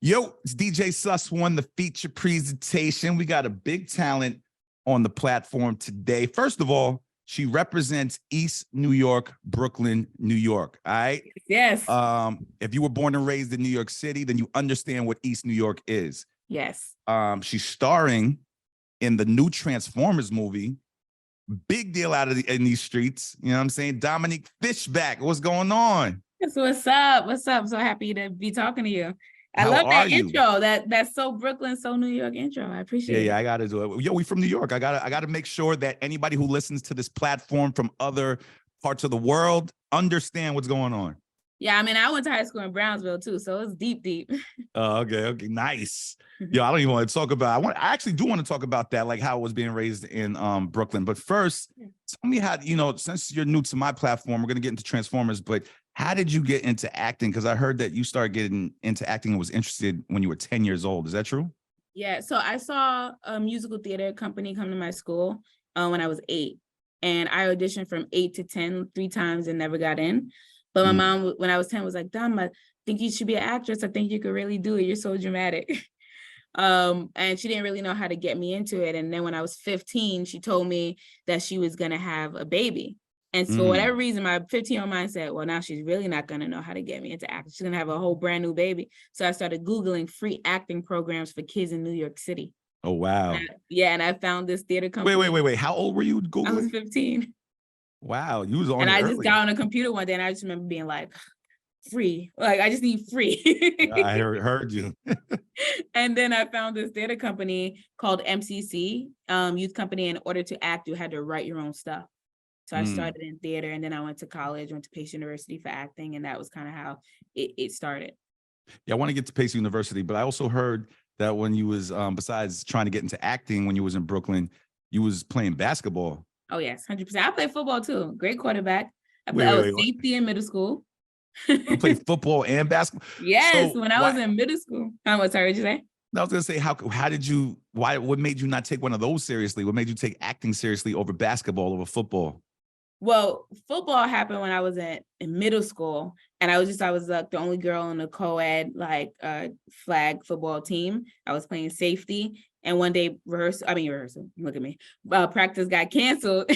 Yo, it's DJ Sus One, the feature presentation. We got a big talent on the platform today. First of all, she represents East New York, Brooklyn, New York. All right. Yes. If you were born and raised in New York City, then you understand what East New York is. Yes. She's starring in the new Transformers movie. Big deal in these streets. You know what I'm saying? Dominique Fishback. What's going on? What's up? What's up? So happy to be talking to you. I How love that are you? intro. That's so Brooklyn, so New York intro. I appreciate it. Yeah, I gotta do it. Yo, we from New York. I gotta make sure that anybody who listens to this platform from other parts of the world understand what's going on. Yeah, I mean, I went to high school in Brownsville too, so it's deep. Okay, nice. Yo, I don't even want to talk about. I actually do want to talk about that, like how I was being raised in Brooklyn. But first, tell me how, since you're new to my platform, we're gonna get into Transformers, but how did you get into acting? Because I heard that you started getting into acting and was interested when you were 10 years old. Is that true? Yeah, so I saw a musical theater company come to my school when I was 8. And I auditioned from 8 to 10 3 times and never got in. But my mom, when I was 10, was like, Dom, I think you should be an actress. I think you could really do it. You're so dramatic. And she didn't really know how to get me into it. And then when I was 15, she told me that she was going to have a baby. And so for whatever reason, my 15-year-old mind said, well, now she's really not going to know how to get me into acting. She's going to have a whole brand new baby. So I started Googling free acting programs for kids in New York City. Oh, wow. And I found this theater company. Wait. How old were you Googling? I was 15. Wow, you was on and it I early. Just got on a computer one day and I just remember being like, free. Like, I just need free. I heard you. And then I found this theater company called MCC, Youth Company. In order to act, you had to write your own stuff. So I started in theater, and then I went to college, went to Pace University for acting, and that was kind of how it started. Yeah, I want to get to Pace University, but I also heard that when you was, besides trying to get into acting when you was in Brooklyn, you was playing basketball. Oh, yes, 100%. I played football, too. Great quarterback. I was safety in middle school. You played football and basketball? Yes, so when I was in middle school. Sorry, what did you say? I was going to say, what made you not take one of those seriously? What made you take acting seriously over basketball, over football? Well, football happened when I was in middle school, and I was like the only girl on the co-ed flag football team. I was playing safety, and one day rehearsal. Look at me. Practice got canceled,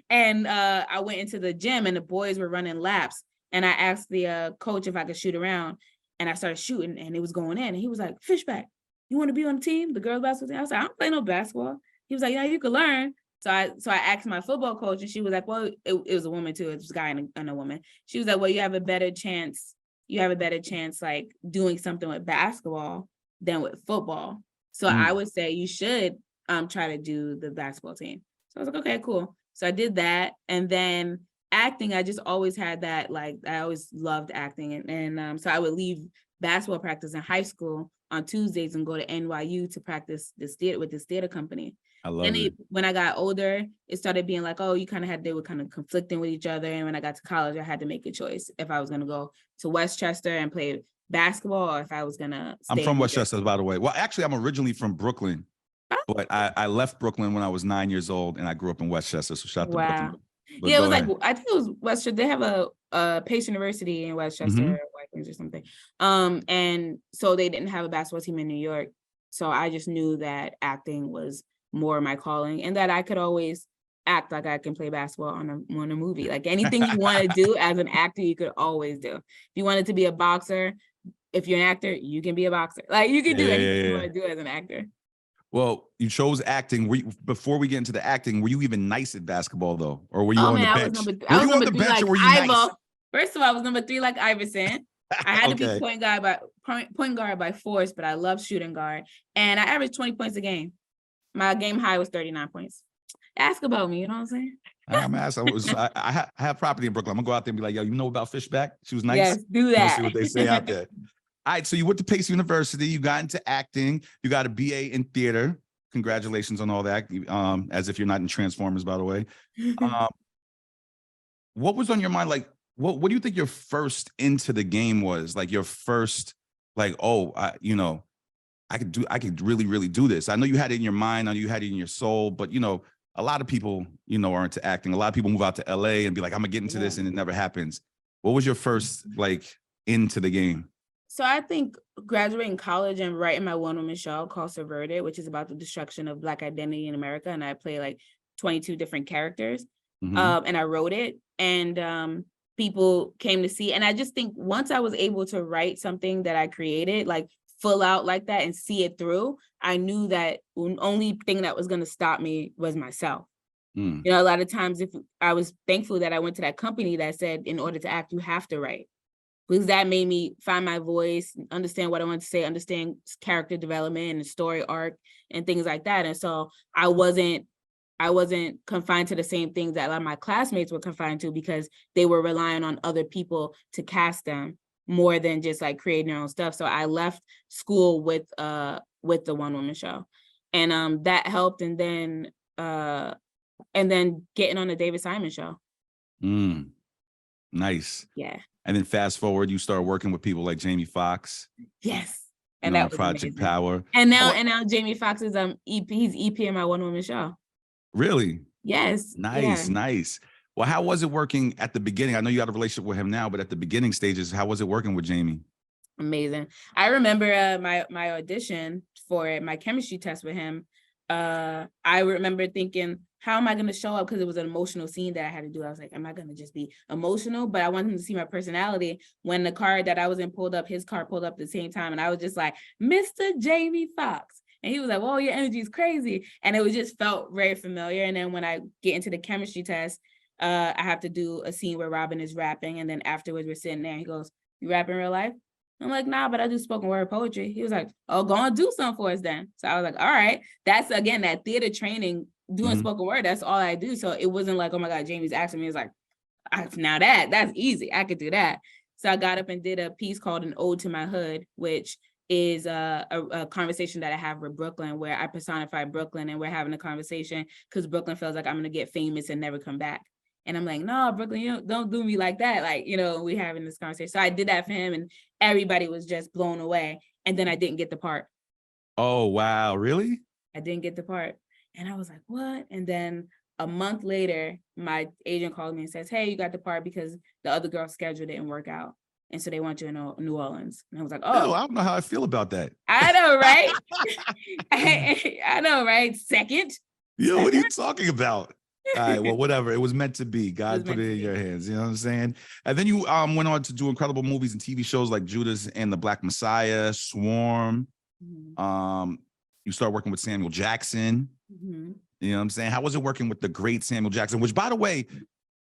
and I went into the gym, and the boys were running laps, and I asked the coach if I could shoot around, and I started shooting, and it was going in, and he was like, "Fishback, you want to be on the team, the girls basketball team?" I was like, "I don't play no basketball." He was like, "Yeah, you could learn." So I asked my football coach, and she was like, well, it was a woman too. It was a guy and a woman. She was like, well, you have a better chance like doing something with basketball than with football. So I would say you should try to do the basketball team. So I was like, okay, cool. So I did that. And then acting, I just always had that, like, I always loved acting. And so I would leave basketball practice in high school on Tuesdays and go to NYU to practice this theater with this theater company. I love it. When I got older, it started being like, oh, they were kind of conflicting with each other. And when I got to college, I had to make a choice if I was going to go to Westchester and play basketball or if I was going to stay. I'm from Westchester, by the way. Well, actually, I'm originally from Brooklyn, but I left Brooklyn when I was 9 years old and I grew up in Westchester. So shout out to Brooklyn. But yeah, it was like, I think it was Westchester. They have a Pace University in Westchester, White Plains or something. And so they didn't have a basketball team in New York. So I just knew that acting was more my calling and that I could always act like I can play basketball on a movie. Like anything you want to do as an actor, you could always do. If you wanted to be a boxer, if you're an actor, you can be a boxer. Like you can do anything you want to do as an actor. Well, you chose acting. Before we get into the acting, were you even nice at basketball though? Or were you on the bench? I was number 3 like Ivo. First of all, I was number 3 like Iverson. I had to be point guard by force, but I love shooting guard. And I averaged 20 points a game. My game high was 39 points. Ask about me, you know what I'm saying? I'm asking. I have property in Brooklyn. I'm gonna go out there and be like, yo, you know about Fishback? She was nice. Yes, do that. See what they say out there. All right, so you went to Pace University. You got into acting. You got a BA in theater. Congratulations on all that. As if you're not in Transformers, by the way. What was on your mind? Like, what do you think your first into the game was? Like your first, like, I could really, really do this. I know you had it in your mind. I know you had it in your soul, but a lot of people, are into acting. A lot of people move out to LA and be like, I'm gonna get into this, and it never happens. What was your first like into the game? So I think graduating college and writing my one-woman show called Subverted, which is about the destruction of Black identity in America. And I play like 22 different characters. And I wrote it, and people came to see. And I just think once I was able to write something that I created, like full out like that and see it through, I knew that the only thing that was going to stop me was myself. You know, a lot of times if I was thankful that I went to that company that said, in order to act, you have to write. Because that made me find my voice, understand what I want to say, understand character development and story arc and things like that. And so I wasn't confined to the same things that a lot of my classmates were confined to, because they were relying on other people to cast them more than just like creating their own stuff. So I left school with the one-woman show, and that helped. And then getting on the David Simon show. Nice. Yeah. And then fast forward, you start working with people like Jamie Foxx. Yes. And that was Project amazing. Power. And now Jamie Foxx is he's EP in my one-woman show. Really? Yes. Nice, yeah. Nice. Well, how was it working at the beginning? I know you had a relationship with him now, but at the beginning stages, how was it working with Jamie? Amazing. I remember my audition for my chemistry test with him. I remember thinking, how am I going to show up? Because it was an emotional scene that I had to do. I was like, am I going to just be emotional? But I wanted him to see my personality. When the car that I was in pulled up, his car pulled up at the same time. And I was just like, Mr. Jamie Foxx. And he was like, whoa, your energy is crazy. And it was just felt very familiar. And then when I get into the chemistry test, I have to do a scene where Robin is rapping. And then afterwards, we're sitting there. He goes, you rap in real life? I'm like, nah, but I do spoken word poetry. He was like, oh, go and do something for us then. So I was like, all right. That's, again, that theater training, doing spoken word. That's all I do. So it wasn't like, oh my God, Jamie's asking me. It's like, now that's easy. I could do that. So I got up and did a piece called An Ode to My Hood, which is a conversation that I have with Brooklyn, where I personify Brooklyn, and we're having a conversation because Brooklyn feels like I'm going to get famous and never come back. And I'm like, no, Brooklyn, you don't do me like that. Like, we having this conversation. So I did that for him, and everybody was just blown away. And then I didn't get the part. Oh, wow. Really? I didn't get the part. And I was like, what? And then a month later, my agent called me and says, hey, you got the part because the other girl's schedule didn't work out. And so they want you in New Orleans. And I was like, oh. No, I don't know how I feel about that. I know, right? I know, right? Second. Yo, what are you talking about? All right, well, whatever. It was meant to be. God put it in your hands. You know what I'm saying? And then you went on to do incredible movies and TV shows like Judas and the Black Messiah, Swarm. You start working with Samuel Jackson. You know what I'm saying? How was it working with the great Samuel Jackson? Which, by the way,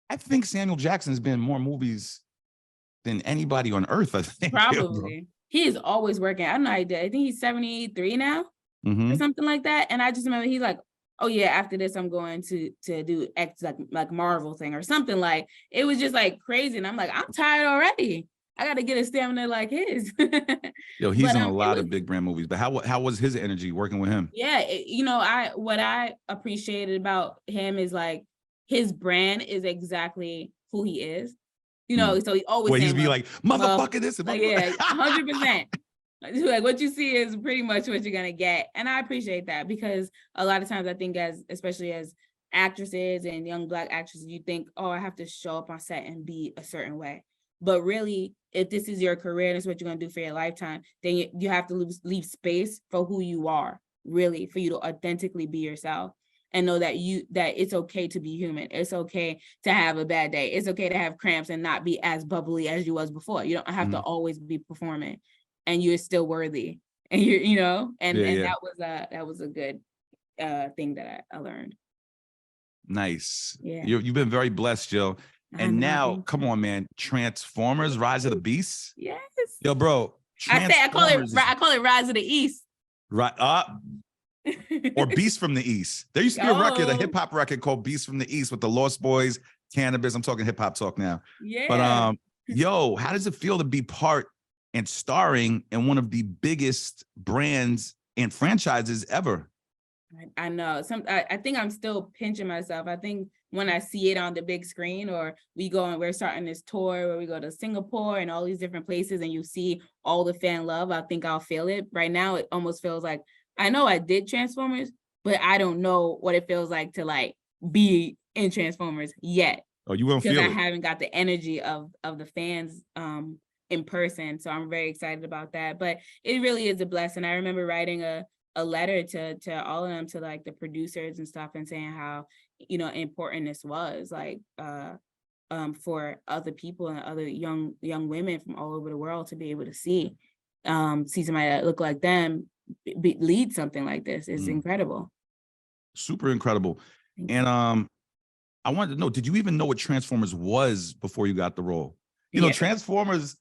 I think Samuel Jackson's been in more movies than anybody on earth, I think. Probably. He is always working. I don't know. I think he's 73 now or something like that. And I just remember he's like, oh yeah, after this, I'm going to do X like Marvel thing or something. Like, it was just like crazy. And I'm like, I'm tired already. I got to get a stamina like his. Yo, he's in a lot of big brand movies, but how was his energy working with him? Yeah. What I appreciated about him is like, his brand is exactly who he is. So he always he's be like, motherfucker this. Like, yeah, 100%. Like, what you see is pretty much what you're gonna get. And I appreciate that, because a lot of times I think especially as actresses and young Black actresses, you think, oh, I have to show up on set and be a certain way. But really, if this is your career and it's what you're gonna do for your lifetime, then you have to leave space for who you are, really, for you to authentically be yourself. And know that it's okay to be human. It's okay to have a bad day. It's okay to have cramps and not be as bubbly as you was before. You don't have to always be performing, and you're still worthy. And that was a good thing that I learned. Nice. Yeah. You've been very blessed, Joe. And now, come on, man, Transformers, Rise of the Beast. Yes. Yo, bro. I call it Rise of the East. Right up. Or Beast from the East. There used to be a hip hop record called Beast from the East with the Lost Boys, Cannabis. I'm talking hip hop talk now. Yeah. But yo, how does it feel to be part and starring in one of the biggest brands and franchises ever? I know. I think I'm still pinching myself. I think when I see it on the big screen, or we go and we're starting this tour where we go to Singapore and all these different places, and you see all the fan love, I think I'll feel it. Right now, it almost feels like, I know I did Transformers, but I don't know what it feels like to like be in Transformers yet. Oh, you won't feel it. Because I haven't got the energy of the fans in person. So I'm very excited about that. But it really is a blessing. I remember writing a letter to all of them, to like the producers and stuff, and saying how, important this was, like for other people and other young women from all over the world to be able to see somebody that look like them lead something like this is incredible. Super incredible. And I wanted to know, did you even know what Transformers was before you got the role? Transformers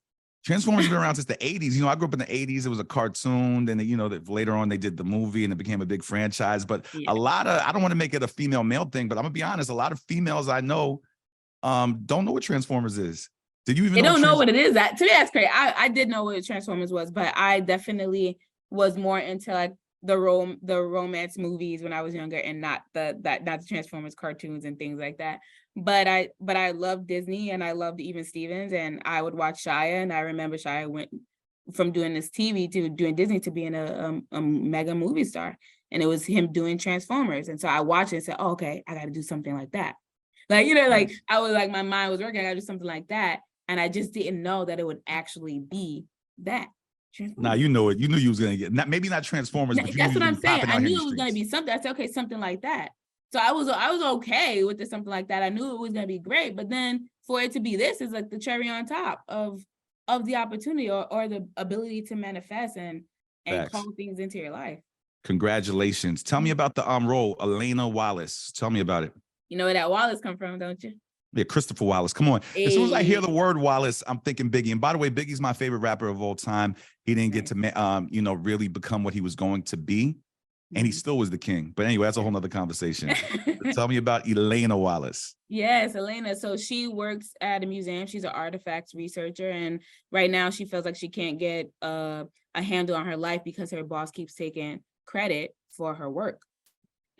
have been around since the 80s. I grew up in the 80s. It was a cartoon. Then, later on they did the movie and it became a big franchise. But a lot of, I don't want to make it a female male thing, but I'm gonna be honest, a lot of females I know don't know what Transformers is. Did you even know? They don't know what it is. To me, that's great. I did know what Transformers was, but I definitely was more into like the romance movies when I was younger, and not the Transformers cartoons and things like that. But I loved Disney, and I loved even Stevens, and I would watch Shia, and I remember Shia went from doing this TV to doing Disney to being a mega movie star, and it was him doing Transformers, and so I watched it and said, oh, okay, I got to do something like that. Like, like I was like, my mind was working, I got to do something like that, and I just didn't know that it would actually be that. Nah, you know it. You knew you was gonna get maybe not Transformers, but that's what I'm saying. I knew it was gonna be something. I said, okay, something like that. So I was okay with something like that. I knew it was gonna be great, but then for it to be this is like the cherry on top of the opportunity or the ability to manifest and call things into your life. Congratulations. Tell me about the role, Elena Wallace. Tell me about it. You know where that Wallace come from, don't you? Yeah, Christopher Wallace. Come on. As soon as I hear the word Wallace, I'm thinking Biggie. And by the way, Biggie's my favorite rapper of all time. He didn't get to, really become what he was going to be. And he still was the king. But anyway, that's a whole nother conversation. Tell me about Elena Wallace. Yes, Elena. So she works at a museum. She's an artifacts researcher. And right now she feels like she can't get a handle on her life because her boss keeps taking credit for her work.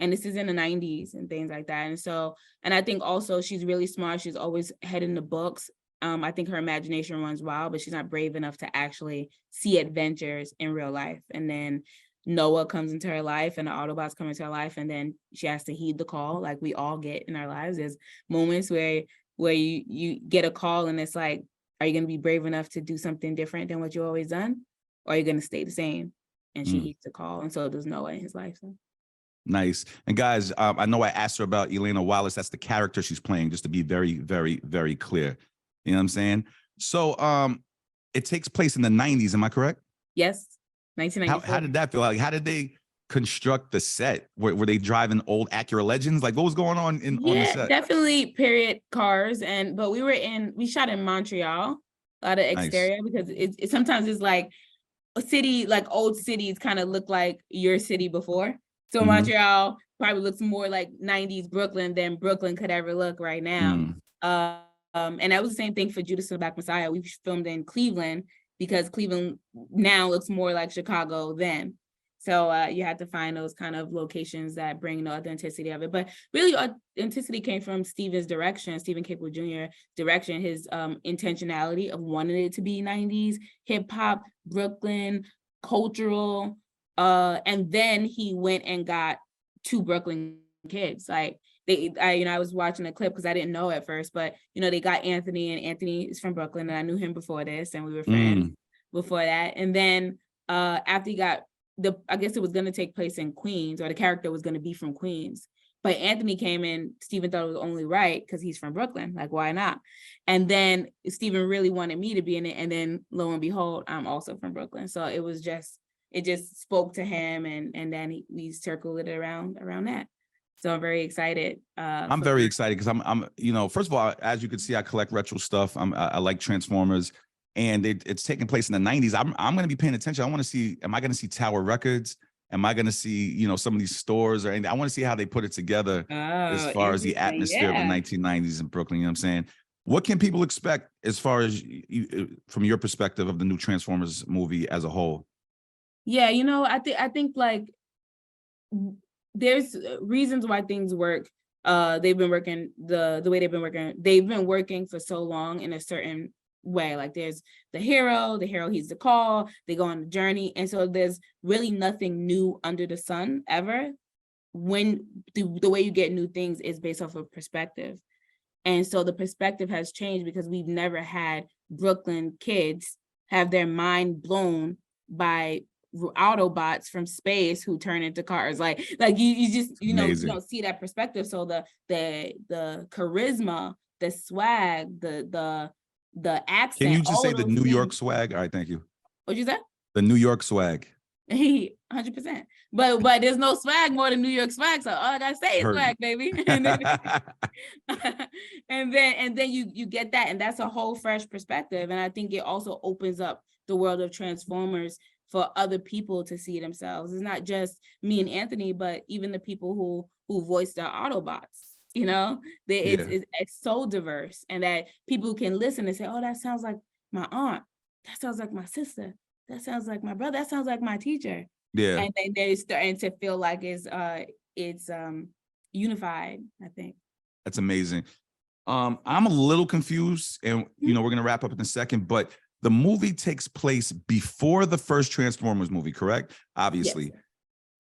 And this is in the 90s and things like that. And so, and I think also she's really smart. She's always head in the books. I think her imagination runs wild, but she's not brave enough to actually see adventures in real life. And then Noah comes into her life and the Autobots come into her life. And then she has to heed the call like we all get in our lives. There's moments where you get a call and it's like, are you going to be brave enough to do something different than what you've always done? Or are you going to stay the same? And she heeds the call. And so does Noah in his life. So. Nice. And guys, I know I asked her about Elena Wallace. That's the character she's playing, just to be very, very, very clear. You know what I'm saying? So it takes place in the 90s. Am I correct? Yes. 1994. How did that feel? Like, how did they construct the set? Were they driving old Acura Legends? Like, what was going on on the set? Definitely period cars. But we shot in Montreal, a lot of exterior, because it sometimes it's like a city, like old cities kind of look like your city before. So Montreal probably looks more like 90s Brooklyn than Brooklyn could ever look right now. And that was the same thing for Judas and the Black Messiah. We filmed in Cleveland because Cleveland now looks more like Chicago then. So you had to find those kind of locations that bring the authenticity of it. But really, authenticity came from Stephen Caple Jr. direction, his intentionality of wanting it to be 90s, hip hop, Brooklyn, cultural. And then he went and got 2 Brooklyn kids. Like I was watching a clip because I didn't know at first, but they got Anthony, and Anthony is from Brooklyn, and I knew him before this, and we were friends before that. And then after he got I guess it was going to take place in Queens, or the character was going to be from Queens. But Anthony came in, Stephen thought it was only right because he's from Brooklyn. Like, why not? And then Stephen really wanted me to be in it. And then lo and behold, I'm also from Brooklyn. So it just spoke to him, and then we circled it around that. So I'm very excited. I'm very excited because I'm first of all, as you can see, I collect retro stuff. I like Transformers, and it's taking place in the 90s. I'm going to be paying attention. I want to see, am I going to see Tower Records? Am I going to see, some of these stores or anything? I want to see how they put it together as far as the atmosphere of the 1990s in Brooklyn. You know what I'm saying? What can people expect as far as from your perspective of the new Transformers movie as a whole? Yeah, I think like there's reasons why things work. They've been working the way they've been working. They've been working for so long in a certain way. Like there's the hero heeds the call, they go on the journey. And so there's really nothing new under the sun ever. When the way you get new things is based off of perspective. And so the perspective has changed because we've never had Brooklyn kids have their mind blown by Autobots from space who turn into cars. Like you just, you don't see that perspective. So the charisma, the swag, the accent. Can you just say the New York swag? All right, thank you. What'd you say? The New York swag. 100%. But there's no swag more than New York swag. So all I gotta say is swag, baby. and then you get that, and that's a whole fresh perspective. And I think it also opens up the world of Transformers for other people to see themselves. It's not just me and Anthony, but even the people who voice the Autobots. It's so diverse, and that people can listen and say, "Oh, that sounds like my aunt. That sounds like my sister. That sounds like my brother. That sounds like my teacher." Yeah. And then they're starting to feel like it's unified, I think. That's amazing. I'm a little confused, and we're gonna wrap up in a second, but the movie takes place before the first Transformers movie, correct? Obviously. Yes.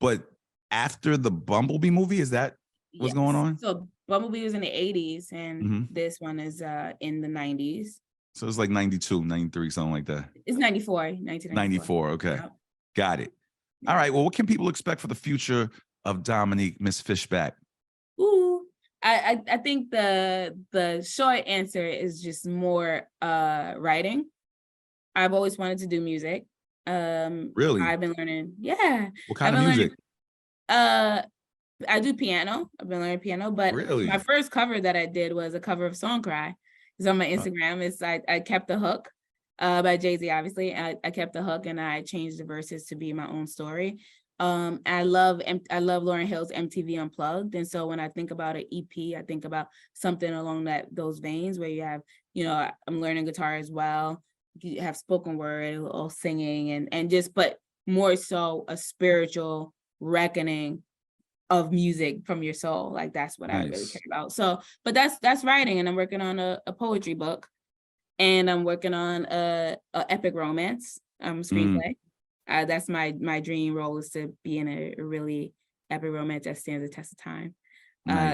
But after the Bumblebee movie, is that what's going on? So Bumblebee was in the 80s, and this one is in the 90s. So it's like 92, 93, something like that. It's 1994. Okay. Yep. Got it. All right. Well, what can people expect for the future of Dominique, Miss Fishback? Ooh, I think the short answer is just more writing. I've always wanted to do music. Really? I've been learning. Yeah. What kind of music? I do piano. I've been learning piano, but my first cover that I did was a cover of Song Cry. It's on my Instagram. It's I kept the hook by Jay-Z, obviously. I kept the hook and I changed the verses to be my own story. I love Lauryn Hill's MTV Unplugged. And so when I think about an EP, I think about something along those veins where you have, I'm learning guitar as well. You have spoken word, a little singing, and just, but more so a spiritual reckoning of music from your soul. Like that's what I really care about. So, but that's writing, and I'm working on a poetry book, and I'm working on a epic romance screenplay. That's my dream role, is to be in a really epic romance that stands the test of time.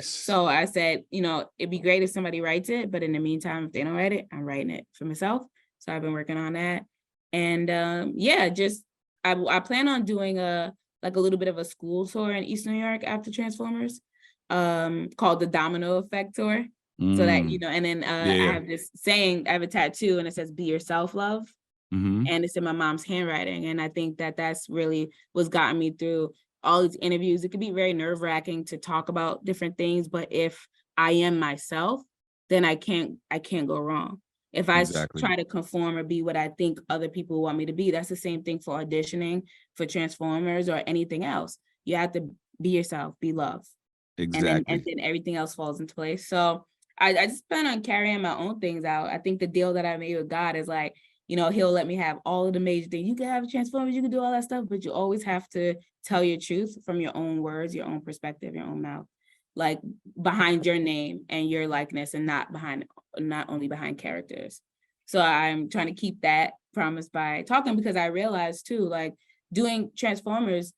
So I said, it'd be great if somebody writes it, but in the meantime, if they don't write it, I'm writing it for myself. So I've been working on that. And I plan on doing a little bit of a school tour in East New York after Transformers, called the Domino Effect Tour. So that, and then I have this saying, I have a tattoo and it says, "Be yourself, love." And it's in my mom's handwriting. And I think that that's really what's gotten me through all these interviews. It could be very nerve-wracking to talk about different things, but if I am myself, then I can't go wrong. If I try to conform or be what I think other people want me to be, that's the same thing for auditioning for Transformers or anything else. You have to be yourself, be loved. Exactly. And then everything else falls into place. So I just plan on carrying my own things out. I think the deal that I made with God is like, he'll let me have all of the major things. You can have Transformers, you can do all that stuff, but you always have to tell your truth from your own words, your own perspective, your own mouth, like behind your name and your likeness, and not only behind characters. So I'm trying to keep that promise by talking, because I realized too, like doing Transformers,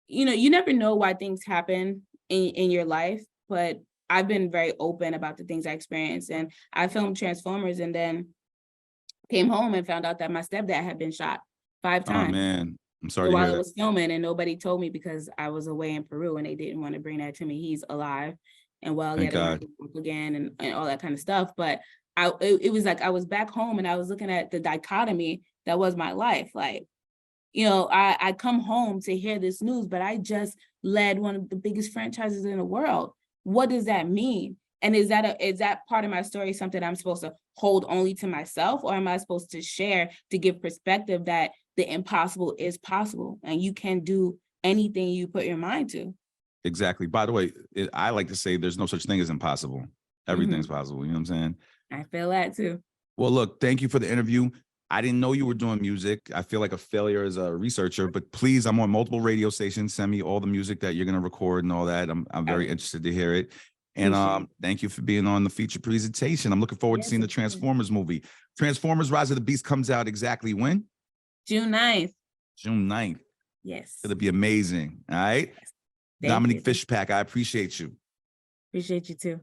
you never know why things happen in your life, but I've been very open about the things I experienced. And I filmed Transformers and then came home and found out that my stepdad had been shot 5 times. Oh man, I'm sorry to hear while that. I was filming, and nobody told me because I was away in Peru and they didn't want to bring that to me. He's alive and well, Thank God. Again and all that kind of stuff. But it was like I was back home and I was looking at the dichotomy that was my life. Like, I come home to hear this news, but I just led one of the biggest franchises in the world. What does that mean? And is that part of my story something I'm supposed to hold only to myself, or am I supposed to share to give perspective that the impossible is possible and you can do anything you put your mind to? Exactly. By the way, I like to say there's no such thing as impossible. Everything's possible. You know what I'm saying? I feel that too. Well, look, thank you for the interview. I didn't know you were doing music. I feel like a failure as a researcher, but please, I'm on multiple radio stations. Send me all the music that you're going to record and all that. I'm very interested to hear it. And thank you for being on the feature presentation. I'm looking forward to seeing the Transformers movie. Transformers Rise of the Beast comes out exactly when? June 9th. June 9th. Yes. It'll be amazing. All right. Yes. Dominique Fishback, I appreciate you. Appreciate you too.